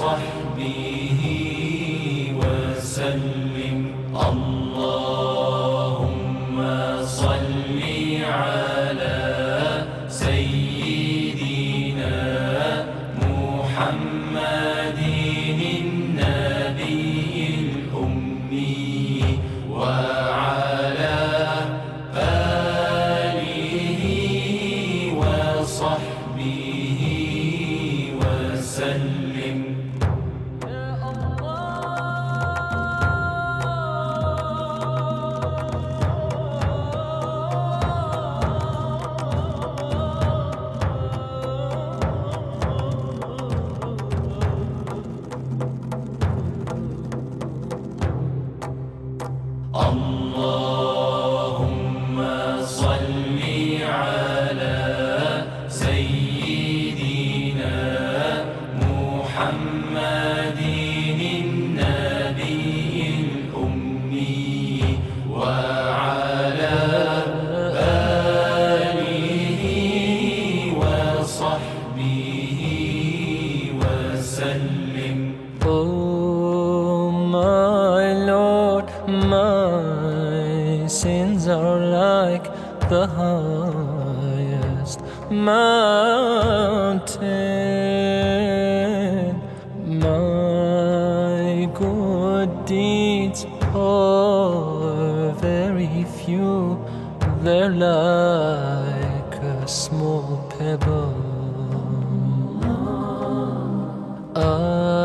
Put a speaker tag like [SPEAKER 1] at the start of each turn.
[SPEAKER 1] وصحبه وسلم. اللهم صل على سيدنا محمد النبي الأمي وعلى آله وصحبه وسلم. اللهم صل على سيدنا محمد النبي الأمي وعلى آله وصحبه وسلم.
[SPEAKER 2] Oh my Lord, my sins are like the highest mountain. My good deeds are very few, they're like a small pebble